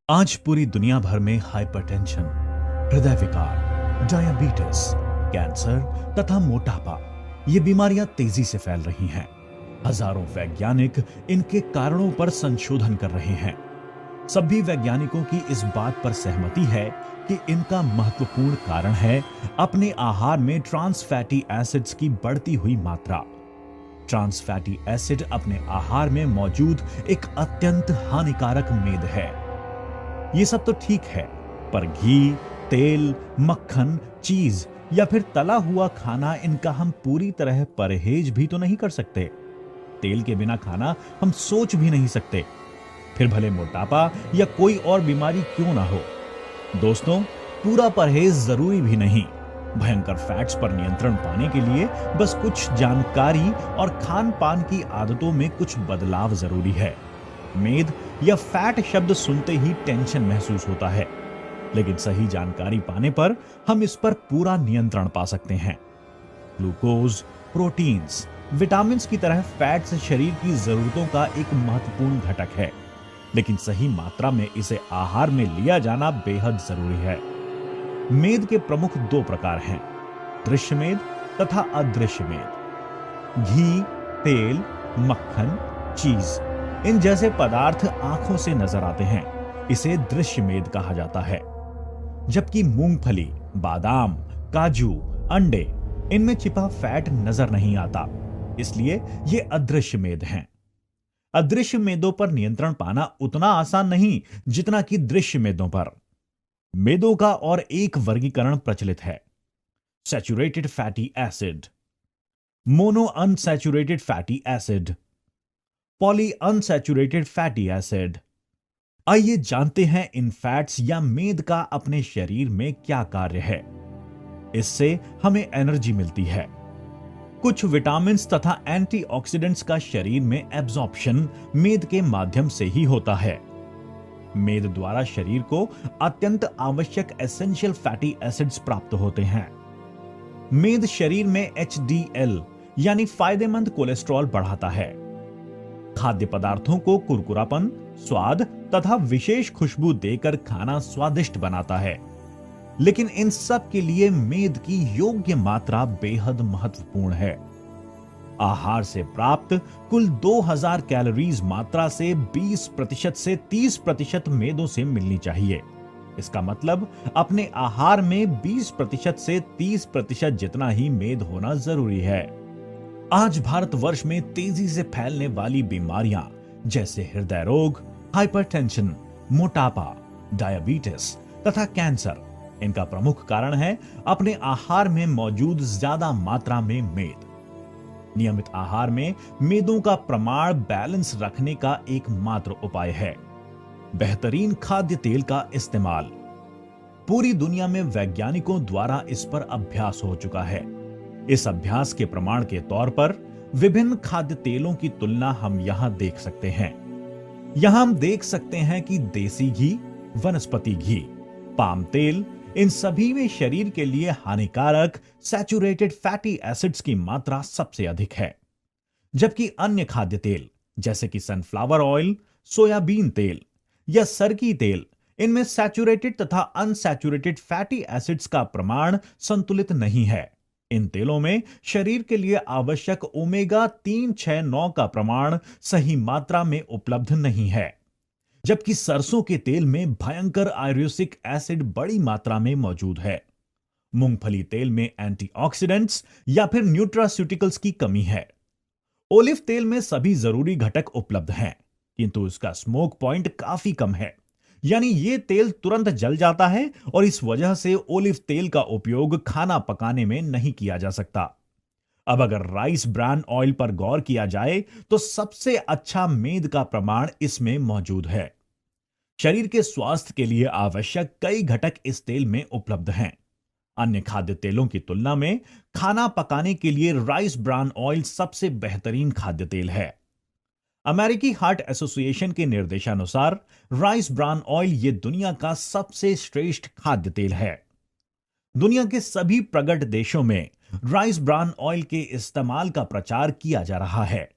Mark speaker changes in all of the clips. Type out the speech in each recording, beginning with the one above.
Speaker 1: आज पूरी दुनिया भर में हाइपरटेंशन, हृदय विकार, डायबिटीज, कैंसर तथा मोटापा ये बीमारियां तेजी से फैल रही हैं। हजारों वैज्ञानिक इनके कारणों पर संशोधन कर रहे हैं। सभी वैज्ञानिकों की इस बात पर सहमति है कि इनका महत्वपूर्ण कारण है अपने आहार में ट्रांस फैटी एसिड्स की बढ़ती हुई मात्रा। ट्रांस फैटी एसिड अपने आहार में मौजूद एक अत्यंत हानिकारक मेद है। ये सब तो ठीक है, पर घी, तेल, मक्खन, चीज या फिर तला हुआ खाना, इनका हम पूरी तरह परहेज भी तो नहीं कर सकते। तेल के बिना खाना हम सोच भी नहीं सकते, फिर भले मोटापा या कोई और बीमारी क्यों ना हो। दोस्तों, पूरा परहेज जरूरी भी नहीं। भयंकर फैट्स पर नियंत्रण पाने के लिए बस कुछ जानकारी और खान पान की आदतों में कुछ बदलाव जरूरी है। मेद या फैट शब्द सुनते ही टेंशन महसूस होता है, लेकिन सही जानकारी पाने पर हम इस पर पूरा नियंत्रण पा सकते हैं। ग्लूकोज, प्रोटीन्स, विटामिन्स की तरह फैट्स शरीर की जरूरतों का एक महत्वपूर्ण घटक है, लेकिन सही मात्रा में इसे आहार में लिया जाना बेहद जरूरी है। मेद के प्रमुख दो प्रकार हैं, दृश्य मेद तथा अदृश्य मेद। घी, तेल, मक्खन, चीज इन जैसे पदार्थ आंखों से नजर आते हैं, इसे दृश्य मेद कहा जाता है। जबकि मूंगफली, बादाम, काजू, अंडे, इनमें छिपा फैट नजर नहीं आता, इसलिए ये अदृश्य मेद हैं। अदृश्य मेदों पर नियंत्रण पाना उतना आसान नहीं जितना कि दृश्य मेदों पर। मेदों का और एक वर्गीकरण प्रचलित है, saturated fatty acid, mono unsaturated fatty acid, poly unsaturated fatty acid. आइए जानते हैं इन फैट्स या मेद का अपने शरीर में क्या कार्य है। इससे हमें एनर्जी मिलती है। कुछ विटामिन्स तथा एंटीऑक्सीडेंट्स का शरीर में एब्जॉर्प्शन मेद के माध्यम से ही होता है। मेद द्वारा शरीर को अत्यंत आवश्यक एसेंशियल फैटी एसिड्स प्राप्त होते हैं। मेद शरीर में एचडीएल यानी फायदेमंद कोलेस्ट्रॉल बढ़ाता है। खाद्य पदार्थों को कुरकुरापन, स्वाद तथा विशेष खुशबू देकर खाना स्वादिष्ट बनाता है, लेकिन इन सब के लिए मेद की योग्य मात्रा बेहद महत्वपूर्ण है। आहार से प्राप्त कुल 2000 कैलोरीज मात्रा से 20% से 30% मेदों से मिलनी चाहिए। इसका मतलब अपने आहार में 20% से 30% जितना ही मेद होना जरूरी है। आज भारतवर्ष में तेजी से फैलने वाली बीमारियां जैसे हृदय रोग, हाइपरटेंशन, मोटापा, डायबिटीज तथा कैंसर, इनका प्रमुख कारण है अपने आहार में मौजूद ज्यादा मात्रा में मेद। नियमित आहार में मेदों का प्रमाण बैलेंस रखने का एकमात्र उपाय है बेहतरीन खाद्य तेल का इस्तेमाल। पूरी दुनिया में वैज्ञानिकों द्वारा इस पर अभ्यास हो चुका है। इस अभ्यास के प्रमाण के तौर पर विभिन्न खाद्य तेलों की तुलना हम यहां देख सकते हैं। यहां हम देख सकते हैं कि देसी घी, वनस्पति घी, पाम तेल, इन सभी में शरीर के लिए हानिकारक सैचुरेटेड फैटी एसिड्स की मात्रा सबसे अधिक है। जबकि अन्य खाद्य तेल जैसे कि सनफ्लावर ऑयल, सोयाबीन तेल या सरकी तेल, इनमें सैचुरेटेड तथा अनसैचुरेटेड फैटी एसिड्स का प्रमाण संतुलित नहीं है। इन तेलों में शरीर के लिए आवश्यक ओमेगा 369 का प्रमाण सही मात्रा में उपलब्ध नहीं है। जबकि सरसों के तेल में भयंकर आयुर्वेदिक एसिड बड़ी मात्रा में मौजूद है। मूंगफली तेल में एंटीऑक्सीडेंट्स या फिर न्यूट्रास्यूटिकल्स की कमी है। ओलिव तेल में सभी जरूरी घटक उपलब्ध हैं, किंतु इसका स्मोक पॉइंट काफी कम है, यानी ये तेल तुरंत जल जाता है और इस वजह से ओलिव तेल का उपयोग खाना पकाने में नहीं किया जा सकता। अब अगर राइस ब्रान ऑयल पर गौर किया जाए तो सबसे अच्छा मेद का प्रमाण इसमें मौजूद है। शरीर के स्वास्थ्य के लिए आवश्यक कई घटक इस तेल में उपलब्ध हैं। अन्य खाद्य तेलों की तुलना में खाना पकाने के लिए राइस ब्रान ऑयल सबसे बेहतरीन खाद्य तेल है। अमेरिकी हार्ट एसोसिएशन के निर्देशानुसार राइस ब्रान ऑयल ये दुनिया का सबसे श्रेष्ठ खाद्य तेल है। दुनिया के सभी प्रगत देशों में राइस ब्रान ऑयल के इस्तेमाल का प्रचार किया जा रहा है।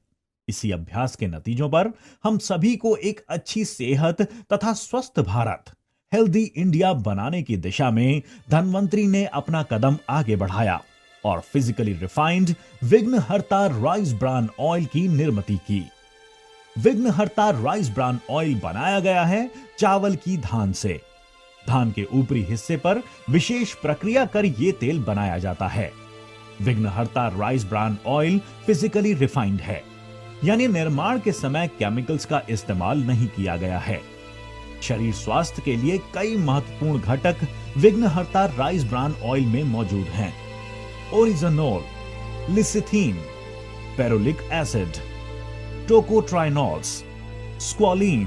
Speaker 1: इसी अभ्यास के नतीजों पर हम सभी को एक अच्छी सेहत तथा स्वस्थ भारत, हेल्दी इंडिया बनाने की दिशा में धन्वंतरी ने अपना कदम आगे बढ़ाया और फिजिकली रिफाइंड विघ्नहर्ता राइस ब्रान ऑयल की निर्मित की। विघ्नहर्ता राइस ब्रान ऑयल बनाया गया है चावल की धान से। धान के ऊपरी हिस्से पर विशेष प्रक्रिया कर यह तेल बनाया जाता है। विघ्नहर्ता rice bran oil physically refined है, यानी निर्माण के समय केमिकल्स का इस्तेमाल नहीं किया गया है। शरीर स्वास्थ्य के लिए कई महत्वपूर्ण घटक विघ्नहर्ता राइस ब्रान ऑयल में मौजूद हैं। Oryzanol, lecithin, ferulic acid, tocotrienols, squalene,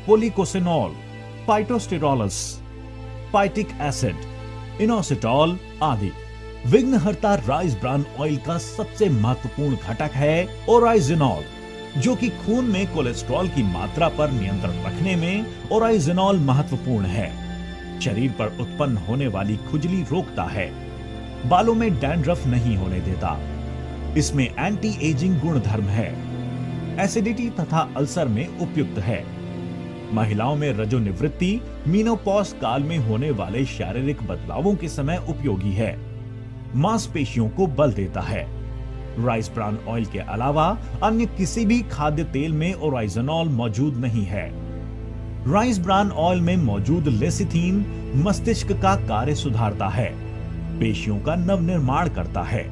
Speaker 1: policosanol, phytosterols, phytic acid, inositol आदि। विघ्नहर्ता राइस ब्रान ऑयल का सबसे महत्वपूर्ण घटक है ओराइजिनॉल, जो कि खून में कोलेस्ट्रॉल की मात्रा पर नियंत्रण रखने में ओराइजिनॉल महत्वपूर्ण है। शरीर पर उत्पन्न होने वाली खुजली रोकता है, बालों में डैंड्रफ नहीं होने देता। इसमें एंटी एजिंग गुणधर्म है, एसिडिटी तथा अल्सर में उपयुक्त है। महिलाओं में रजोनिवृत्ति, मीनोपॉज काल में होने वाले शारीरिक बदलावों के समय उपयोगी है। मांसपेशियों को बल देता है। राइस ब्रान ऑयल के अलावा अन्य किसी भी खाद्य तेल में ओराइजोनॉल मौजूद नहीं है। राइस ब्रान ऑयल में मौजूद लेसिथीन मस्तिष्क का कार्य सुधारता है, पेशियों का नवनिर्माण करता है,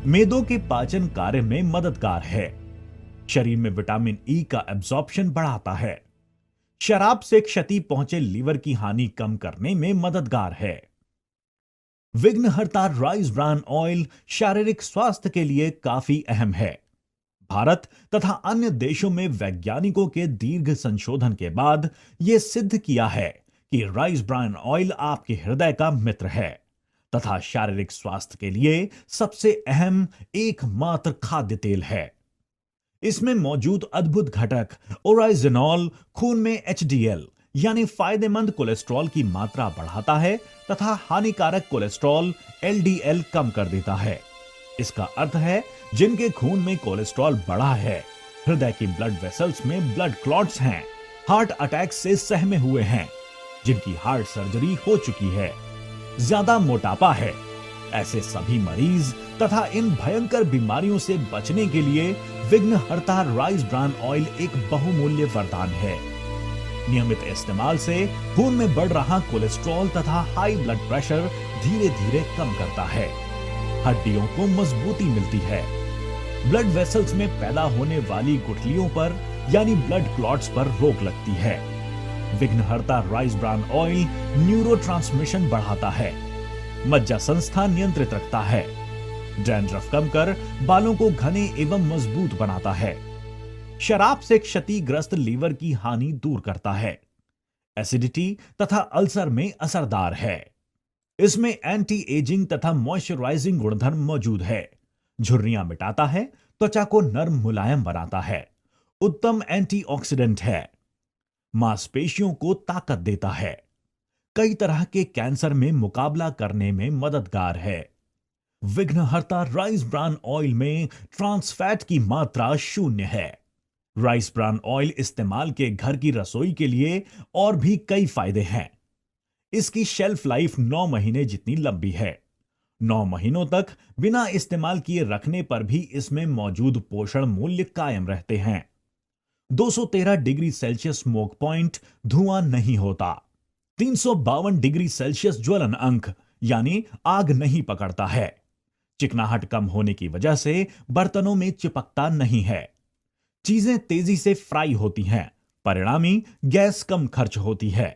Speaker 1: मेदों के पाचन कार्य में मददगार है, शरीर में विटामिन ई का एब्जॉर्प्शन बढ़ाता है, शराब से क्षति पहुंचे लीवर की हानि कम करने में मददगार है। विघ्नहर्ता राइस ब्रान ऑयल शारीरिक स्वास्थ्य के लिए काफी अहम है। भारत तथा अन्य देशों में वैज्ञानिकों के दीर्घ संशोधन के बाद यह सिद्ध किया है कि राइस ब्रान ऑयल आपके हृदय का मित्र है तथा शारीरिक स्वास्थ्य के लिए सबसे अहम एकमात्र खाद्य तेल है। इसमें मौजूद अद्भुत घटक ओराइजिनॉल खून में HDL यानी फायदेमंद कोलेस्ट्रॉल की मात्रा बढ़ाता है तथा हानिकारक कोलेस्ट्रॉल LDL कम कर देता है। इसका अर्थ है जिनके खून में कोलेस्ट्रॉल बढ़ा है, हृदय की ब्लड वेसल्स में ब्लड क्लॉट्स हैं, हार्ट अटैक से सहमे हुए हैं, जिनकी हार्ट सर्जरी हो चुकी है, ज्यादा मोटापा है, ऐसे सभी मरीज तथा इन भयंकर बीमारियों से बचने के लिए विघ्नहर्ता राइस ब्रान ऑयल एक बहुमूल्य वरदान है। नियमित इस्तेमाल से खून में बढ़ रहा कोलेस्ट्रॉल तथा हाई ब्लड प्रेशर धीरे धीरे कम करता है। हड्डियों को मजबूती मिलती है। ब्लड वेसल्स में पैदा होने वाली गुठलियों पर यानी ब्लड क्लॉट्स पर रोक लगती है। विघ्नहर्ता राइस ब्रान ऑयल न्यूरोट्रांसमिशन बढ़ाता है, मज्जा संस्था नियंत्रित रखता है, डैंड्रफ कम कर बालों को घने एवं मजबूत बनाता है, शराब से क्षतिग्रस्त लीवर की हानि दूर करता है, एसिडिटी तथा अल्सर में असरदार है। इसमें एंटी एजिंग तथा मॉइस्चराइजिंग गुणधर्म मौजूद है, झुर्रियां मिटाता है, त्वचा को नर्म मुलायम बनाता है, उत्तम एंटीऑक्सीडेंट है, मांसपेशियों को ताकत देता है, कई तरह के कैंसर में मुकाबला करने में मददगार है। विघ्नहर्ता राइस ब्रान ऑयल में ट्रांस फैट की मात्रा 0 है। राइस ब्रान ऑयल इस्तेमाल के घर की रसोई के लिए और भी कई फायदे हैं। इसकी शेल्फ लाइफ 9 महीने जितनी लंबी है। 9 महीनों तक बिना इस्तेमाल किए रखने पर भी इसमें मौजूद पोषण मूल्य कायम रहते हैं। 213 डिग्री सेल्सियस स्मोक पॉइंट, धुआं नहीं होता। 352 डिग्री सेल्सियस ज्वलन अंक यानी आग नहीं पकड़ता है। चिकनाहट कम होने की वजह से बर्तनों में चिपकता नहीं है। चीजें तेजी से फ्राई होती हैं, परिणामी गैस कम खर्च होती है।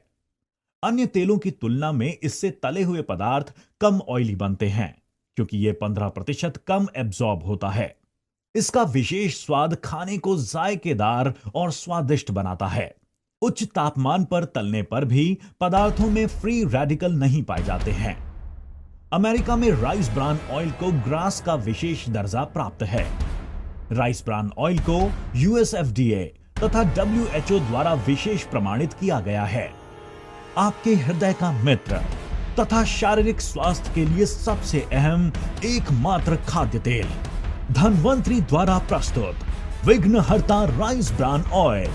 Speaker 1: अन्य तेलों की तुलना में इससे तले हुए पदार्थ कम ऑयली बनते हैं क्योंकि यह 15% कम एब्जॉर्ब होता है। इसका विशेष स्वाद खाने को जायकेदार और स्वादिष्ट बनाता है। उच्च तापमान पर तलने पर भी पदार्थों में फ्री रेडिकल नहीं पाए जाते हैं। अमेरिका में राइस ब्रान ऑयल को ग्रास का विशेष दर्जा प्राप्त है। राइस ब्रान ऑयल को US FDA तथा WHO द्वारा विशेष प्रमाणित किया गया है। आपके हृदय का मित्र तथा शारीरिक स्वास्थ्य के लिए सबसे अहम एकमात्र खाद्य तेल। धन्वंतरी द्वारा प्रस्तुत विघ्नहर्ता राइस ब्रान ऑयल।